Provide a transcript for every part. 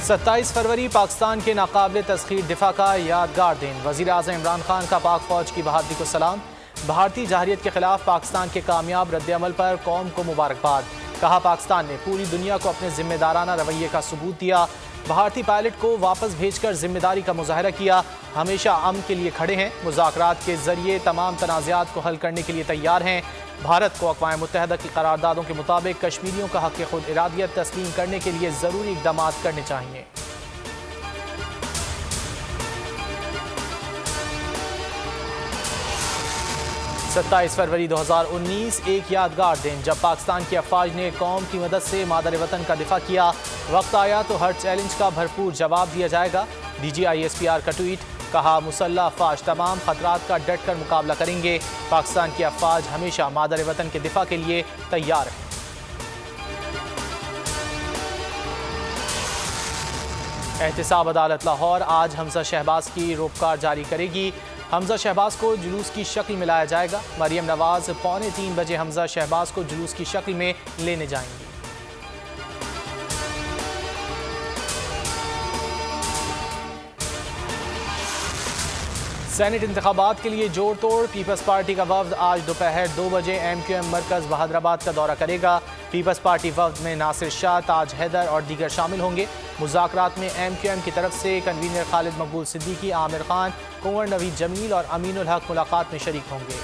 27 फरवरी पाकिस्तान के नाकाबिल तस्खीर दिफा का यादगार दिन। वज़ीर आज़म इमरान खान का पाक फ़ौज की बहादुरी को सलाम। भारतीय जहरियत के खिलाफ पाकिस्तान के कामयाब रद्द-ए-अमल पर कौम को मुबारकबाद। कहा, पाकिस्तान ने पूरी दुनिया को अपने जिम्मेदाराना रवैये का सबूत दिया। भारतीय पायलट को वापस भेजकर जिम्मेदारी का मुजाहरा किया। हमेशा अमन के लिए खड़े हैं। मुज़ाकरात के जरिए तमाम तनाज़ात को हल करने के लिए तैयार हैं। भारत को अक़वाम मुत्तहिदा की करारदादों के मुताबिक कश्मीरियों का हक़ खुद इरादियत तस्लीम करने के लिए ज़रूरी इक़दाम करने चाहिए। सत्ताईस फरवरी 2019 एक यादगार दिन, जब पाकिस्तान की अफवाज ने कौम की मदद से मादर वतन का दिफा किया। वक्त आया तो हर चैलेंज का भरपूर जवाब दिया जाएगा। DGISPR का ट्वीट। कहा, मुसल्लह अफवाज तमाम खतरात का डट कर मुकाबला करेंगे। पाकिस्तान की अफवाज हमेशा मादर वतन के दिफा के लिए तैयार है। एहतिसाब अदालत लाहौर आज हमजा शहबाज की रोपकार जारी करेगी। हमजा शहबाज को जुलूस की शक्ल में लाया जाएगा। मरियम नवाज 2:45 बजे हमजा शहबाज को जुलूस की शक्ल में लेने जाएंगी। सेनेट इंतखाबात के लिए जोड़ तोड़। पीपल्स पार्टी का वफ्द आज दोपहर 2 बजे MQM मरकज़ बहादुराबाद का दौरा करेगा। पीपल्स पार्टी वफ्द में नासिर शाह, ताज हैदर और दीगर शामिल होंगे। मुज़ाकरात में MQM की तरफ से कन्वीनर खालिद मकबूल सिद्दीकी, आमिर खान, कुंवर नवीद जमील और अमीनुल हक मुलाकात में शरीक होंगे।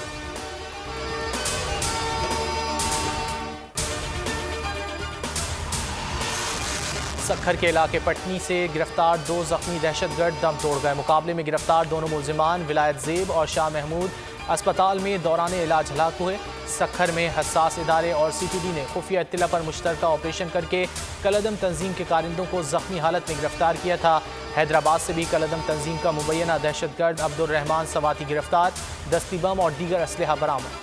सक्खर के इलाके पटनी से गिरफ्तार 2 जख्मी दहशतगर्द दम तोड़ गए। मुकाबले में गिरफ्तार दोनों मुलजिमान विलायत ज़ेब और शाह महमूद अस्पताल में दौरान इलाज हलाक हुए। सक्खर में हसास इदारे और CTD ने खुफिया इत्तला पर मुश्तरका ऑपरेशन करके कलअदम तंजीम के कारिंदों को जख्मी हालत में गिरफ्तार किया था। हैदराबाद से भी कलअदम तंजीम का मुबैना दहशतगर्द अब्दुर्रहमान सवाती गिरफ्तार। दस्ती बम और दीगर असलहा बरामद।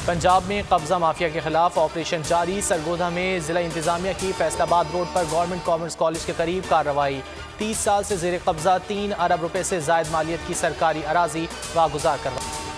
पंजाब में कब्जा माफिया के खिलाफ ऑपरेशन जारी। सरगोधा में जिला इंतजामिया की फैसलाबाद रोड पर गवर्नमेंट कॉमर्स कॉलेज के करीब कार्रवाई। 30 साल से जेर कब्जा 3 अरब रुपए से जायद मालियत की सरकारी अराजी वागुजार करवाई।